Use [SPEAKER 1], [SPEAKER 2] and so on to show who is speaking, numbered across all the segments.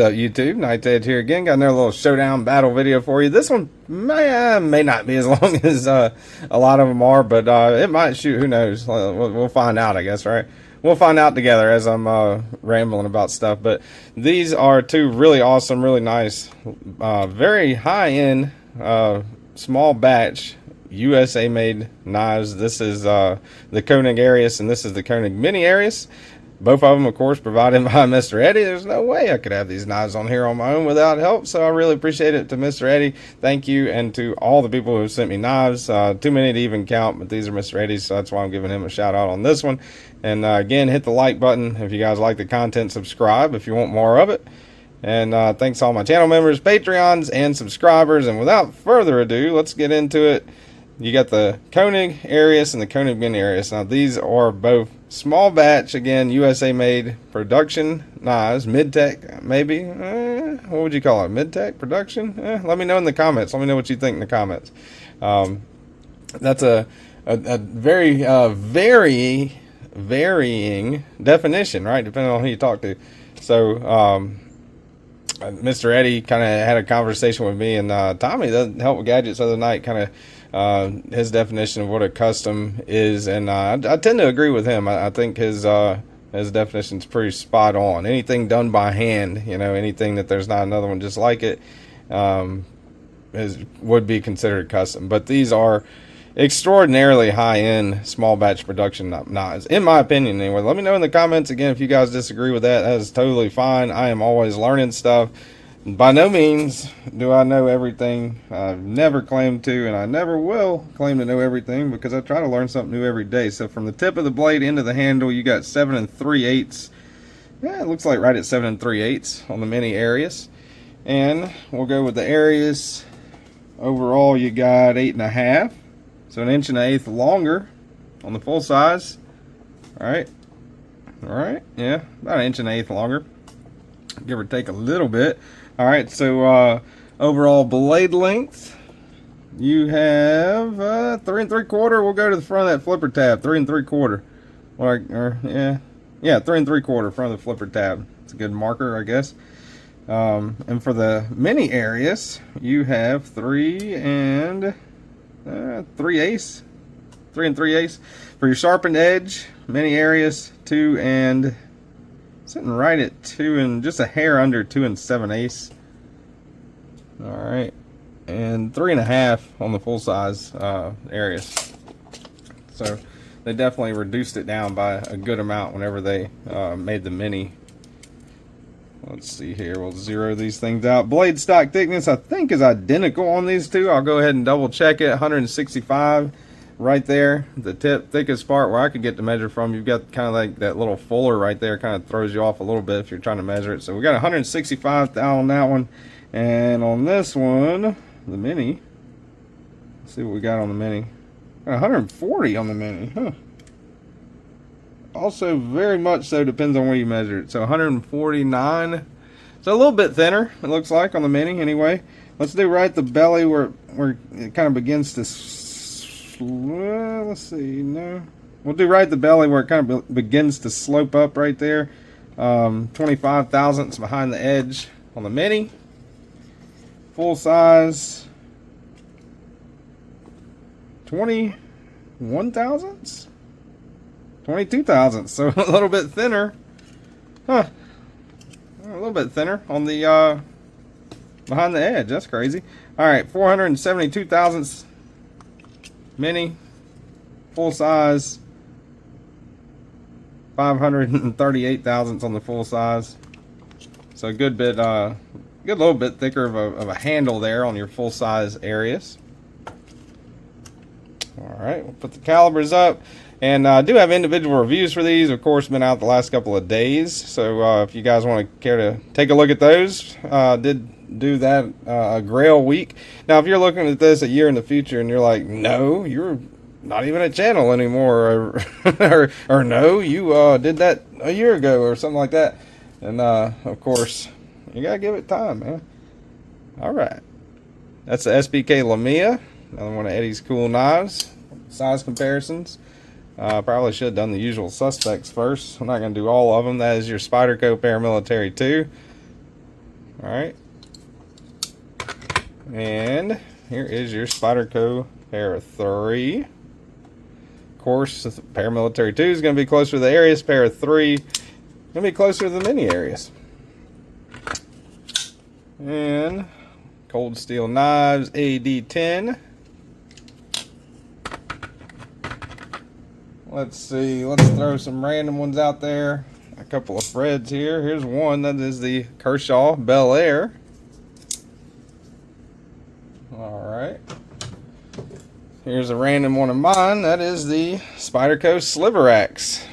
[SPEAKER 1] YouTube, Night Edge here again. Got another little showdown battle video for you. This one may not be as long as a lot of them are, but it might. Shoot, who knows? We'll find out, I guess, right? We'll find out together as I'm rambling about stuff. But these are two really awesome, really nice, very high-end, small batch USA made knives. This is the Koenig Arius, and this is the Koenig Mini Arius. Both of them, of course, provided by Mr. Eddie. There's no way I could have these knives on here on my own without help, so I really appreciate it to Mr. Eddie. Thank you, and to all the people who sent me knives. Too many to even count, but these are Mr. Eddie's, so that's why I'm giving him a shout out on this one. And again, hit the like button if you guys like the content. Subscribe if you want more of it. And thanks to all my channel members, Patreons, and subscribers. And without further ado, let's get into it. You got the Koenig Arius and the Koenig Mini Arius. Now, these are both small batch, again, USA made production knives, mid-tech, maybe. What would you call it? Mid-tech production? Let me know in the comments. Let me know what you think in the comments. That's a very varying definition, right? Depending on who you talk to. So, Mr. Eddie kind of had a conversation with me, and Tommy, that Help with Gadgets the other night, kind of his definition of what a custom is, and I tend to agree with him. I think his definition is pretty spot on. Anything done by hand, you know, anything that there's not another one just like it, would be considered custom. But these are extraordinarily high-end small batch production knives, in my opinion anyway. Let me know in the comments again if you guys disagree with that. That is totally fine. I am always learning stuff. By no means do I know everything. I've never claimed to, and I never will claim to know everything, because I try to learn something new every day. So from the tip of the blade into the handle, you got 7 3/8. Yeah, it looks like right at 7 3/8 on the Mini Arius. And we'll go with the Arius. Overall, you got 8.5, so 1 1/8 longer on the full size. All right, yeah, about 1 1/8 longer, give or take a little bit. All right, so overall blade length, you have 3 3/4. We'll go to the front of that flipper tab, 3 3/4. Yeah, 3 3/4 front of the flipper tab. It's a good marker, I guess. And for the Mini Arius, you have 3 3/8. 3 3/8 for your sharpened edge. Mini Arius 2 and sitting right at 2 and just a hair under 2 7/8. All right, and 3.5 on the full size Arius. So they definitely reduced it down by a good amount whenever they made the Mini. Let's see here. We'll zero these things out. Blade stock thickness, I think, is identical on these two. I'll go ahead and double check it. 165. Right there, the tip, thickest part where I could get the measure from. You've got kind of like that little fuller right there, kind of throws you off a little bit if you're trying to measure it. So we got 165 on that one, and on this one, the Mini, let's see what we got on the Mini. 140 on the Mini, huh? Also, very much so depends on where you measure it. So 149. So a little bit thinner, it looks like, on the Mini. Anyway, let's do right at the belly where it kind of begins to. Well, let's see. No, we'll do right at the belly where it kind of begins to slope up right there. 25 thousandths behind the edge on the Mini. Full size 21 thousandths, 22 thousandths. So a little bit thinner, huh? A little bit thinner on the behind the edge. That's crazy. All right, 472 thousandths. Mini, full size, 538 thousandths on the full size. So a good bit, good little bit thicker of a handle there on your full size Arius. All right, we'll put the calibers up, and I do have individual reviews for these. Of course, been out the last couple of days. So if you guys want to care to take a look at those, did do that a Grail week. Now if you're looking at this a year in the future and you're like, no, you're not even a channel anymore, or no, you did that a year ago or something like that, and of course you gotta give it time, man. All right, that's the SBK Lamia, another one of Eddie's cool knives. Size comparisons, probably should have done the usual suspects first. I'm not going to do all of them. That is your Spyderco Paramilitary 2. All right. And here is your Spyderco pair of 3. Of course, the paramilitary 2 is going to be closer to the Arius. Pair of 3 going to be closer to the mini Arius. And Cold Steel Knives AD10. Let's see, let's throw some random ones out there. A couple of Freds here. Here's one, that is the Kershaw Bel Air. Alright. Here's a random one of mine, that is the Spyderco Sliver Axe.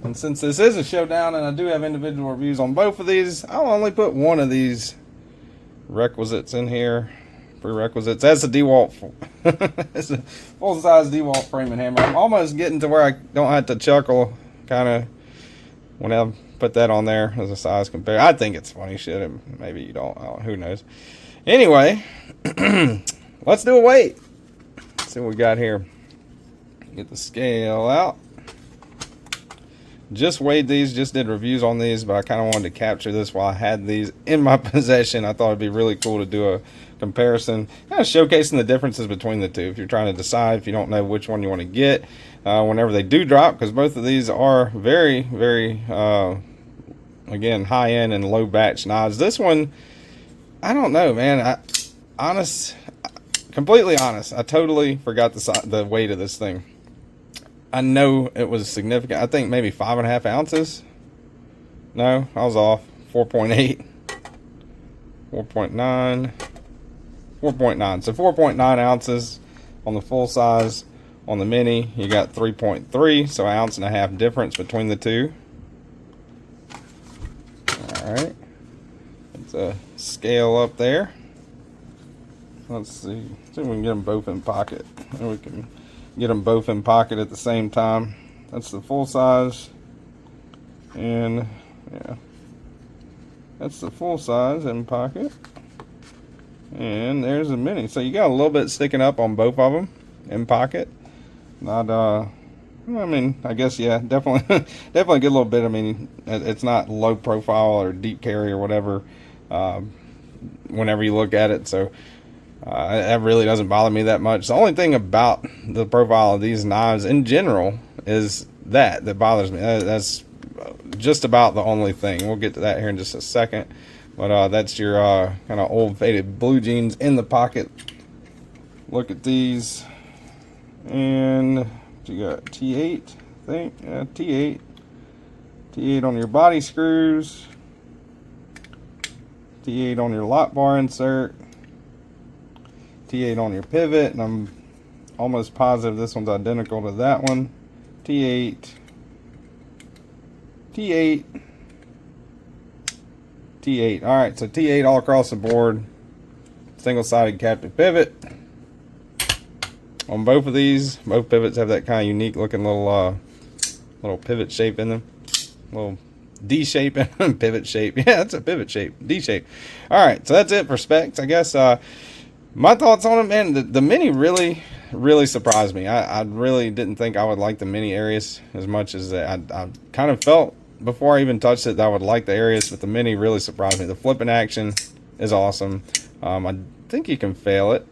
[SPEAKER 1] And since this is a showdown and I do have individual reviews on both of these, I'll only put one of these requisites in here. Prerequisites. That's a DeWalt. It's a full-size DeWalt framing hammer. I'm almost getting to where I don't have to chuckle kind of when I put that on there as a size compare. I think it's funny shit. Maybe you don't. Who knows? Anyway, let's do a weight. Let's see what we got here. Get the scale out. Just weighed these, just did reviews on these, but I kind of wanted to capture this while I had these in my possession. I thought it'd be really cool to do a comparison, kind of showcasing the differences between the two. If you're trying to decide, if you don't know which one you want to get, whenever they do drop, because both of these are very, very, again, high-end and low-batch knives. This one, I don't know, man. Completely honest, I totally forgot the weight of this thing. I know it was significant. I think maybe 5.5 ounces. No, I was off. 4.8. 4.9. 4.9. So 4.9 ounces on the full size. On the mini, you got 3.3. So an ounce and a half difference between the two. Alright. It's a scale up there. Let's see. See if we can get them both in pocket. And we can get them both in pocket at the same time. That's the full size, and yeah, that's the full size in pocket, and there's a mini. So you got a little bit sticking up on both of them in pocket. Not I mean, I guess, yeah, definitely definitely get a little bit. I mean, it's not low profile or deep carry or whatever whenever you look at it, so that really doesn't bother me that much. The only thing about the profile of these knives in general is that bothers me. That's just about the only thing. We'll get to that here in just a second. But that's your kind of old faded blue jeans in the pocket. Look at these. And you got T8, I think. Yeah, T8. T8 on your body screws. T8 on your lock bar insert. T8 on your pivot, and I'm almost positive this one's identical to that one. T8, T8, T8. All right, so T8 all across the board. Single-sided captive pivot. On both of these, both pivots have that kind of unique looking little pivot shape in them. Little D shape and pivot shape. Yeah, that's a pivot shape. D shape. All right, so that's it for specs, I guess. My thoughts on it, man, the mini really surprised me. I really didn't think I would like the mini Arius as much as I kind of felt before I even touched it that I would like the Arius, but the mini really surprised me. The flipping action is awesome. I think you can fail it.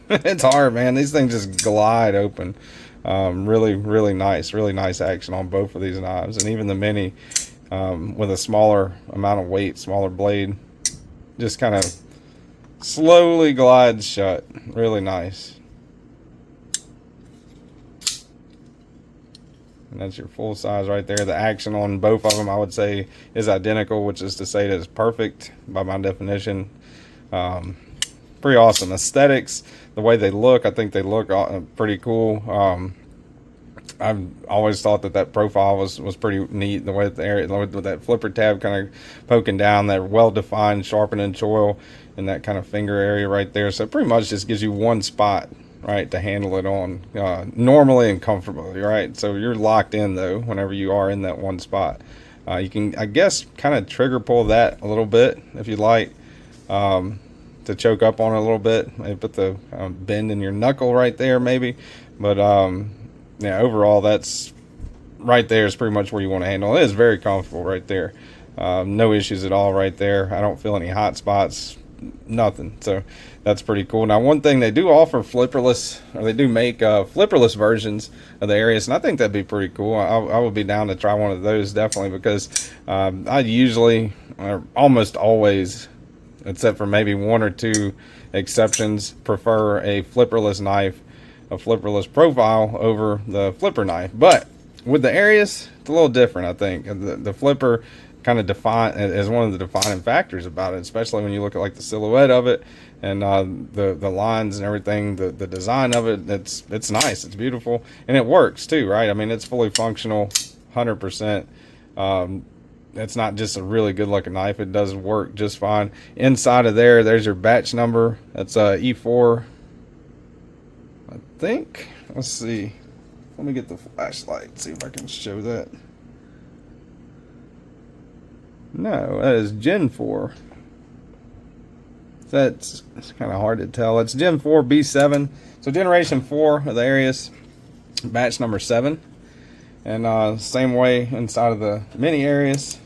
[SPEAKER 1] It's hard, man. These things just glide open. Really nice action on both of these knives, and even the mini with a smaller amount of weight, smaller blade, just kind of slowly glides shut. Really nice. And that's your full size right there. The action on both of them, I would say, is identical, which is to say that it's perfect by my definition. Pretty awesome aesthetics. The way they look, I think they look pretty cool. I've always thought that profile was pretty neat. The way that with that flipper tab kind of poking down, that well-defined sharpening choil in that kind of finger area right there. So it pretty much just gives you one spot, right, to handle it on normally and comfortably, right? So you're locked in, though, whenever you are in that one spot. You can, I guess, kind of trigger pull that a little bit if you'd like, to choke up on it a little bit. Maybe put the bend in your knuckle right there, maybe. But yeah, overall, that's right there is pretty much where you want to handle it. It is very comfortable right there. No issues at all right there. I don't feel any hot spots, nothing. So that's pretty cool. Now, one thing, they do offer flipperless, or they do make flipperless versions of the Arius, and I think that'd be pretty cool. I would be down to try one of those, definitely, because I usually, or almost always, except for maybe one or two exceptions, prefer a flipperless knife, a flipperless profile over the flipper knife. But with the Arius, it's a little different, I think. The flipper kind of is one of the defining factors about it, especially when you look at like the silhouette of it and the lines and everything, the design of it. It's nice, it's beautiful, and it works too, right? I mean, it's fully functional, 100%. It's not just a really good looking knife, it does work just fine. Inside of there's your batch number. That's E4, I think. Let's see, let me get the flashlight, see if I can show that. No, that is Gen 4. It's kind of hard to tell. It's Gen 4 B7. So generation 4 of the Arius, batch number 7. And same way inside of the mini Arius.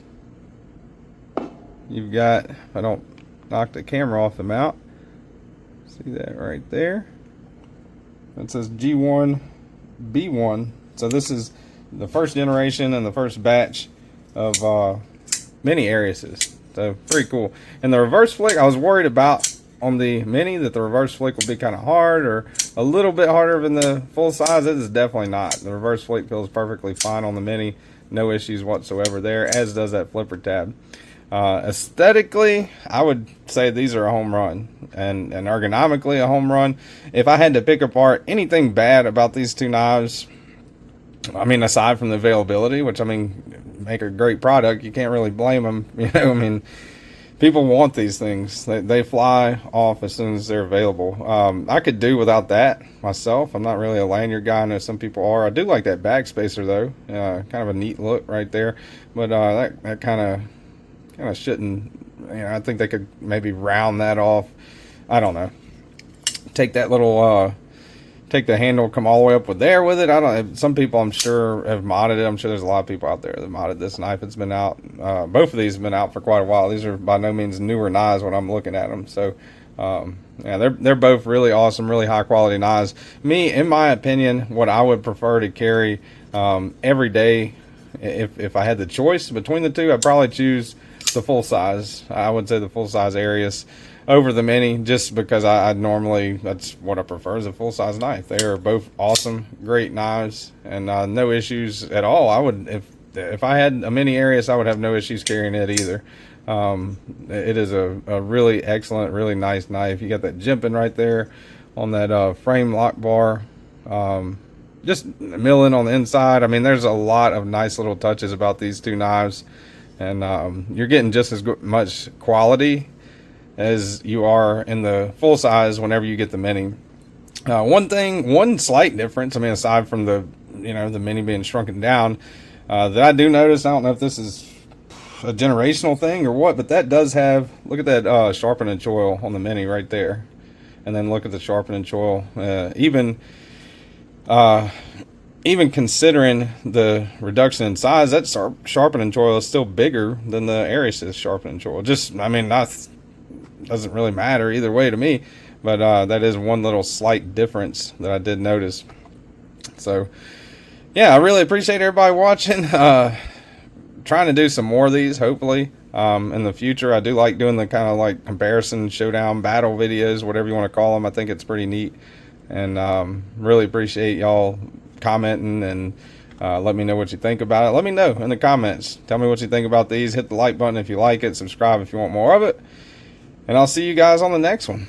[SPEAKER 1] You've got, if I don't knock the camera off the mount, see that right there? It says G1 B1. So this is the first generation and the first batch of mini Ariuses. So pretty cool. And the reverse flick, I was worried about on the mini that the reverse flick would be kind of hard, or a little bit harder than the full size. It is definitely not. The reverse flick feels perfectly fine on the mini, no issues whatsoever there, as does that flipper tab. Aesthetically, I would say these are a home run, and ergonomically a home run. If I had to pick apart anything bad about these two knives, I mean, aside from the availability, which, I mean, make a great product, you can't really blame them. You know, I mean, people want these things. They fly off as soon as they're available. I could do without that myself. I'm not really a lanyard guy. I know some people are. I do like that backspacer though. Kind of a neat look right there. But that kind of shouldn't. You know, I think they could maybe round that off. I don't know. Take that little. Take the handle, come all the way up with it. I don't. Some people, I'm sure, have modded it. I'm sure there's a lot of people out there that modded this knife. It's been out. Both of these have been out for quite a while. These are by no means newer knives when I'm looking at them. So, yeah, they're both really awesome, really high quality knives. Me, in my opinion, what I would prefer to carry every day, if I had the choice between the two, I'd probably choose the full size. I would say the full size Arius over the mini, just because I normally, that's what I prefer, is a full-size knife. They are both awesome, great knives, and no issues at all. I would, if I had a mini Arius, I would have no issues carrying it either. It is a really excellent, really nice knife. You got that jimping right there on that frame lock bar, just milling on the inside. I mean, there's a lot of nice little touches about these two knives, and you're getting just as much quality as you are in the full size whenever you get the mini. One slight difference, I mean, aside from the mini being shrunken down, that I do notice, I don't know if this is a generational thing or what, but that does have, look at that sharpen and choil on the mini right there, and then look at the sharpen and choil. Even considering the reduction in size, that sharpen and choil is still bigger than the Arius' sharpen and choil. Just, I mean, doesn't really matter either way to me, but that is one little slight difference that I did notice. So yeah, I really appreciate everybody watching. Trying to do some more of these, hopefully, in the future. I do like doing the kind of like comparison, showdown, battle videos, whatever you want to call them. I think it's pretty neat, and really appreciate y'all commenting and let me know what you think about it. Let me know in the comments. Tell me what you think about these. Hit the like button if you like it. Subscribe if you want more of it. And I'll see you guys on the next one.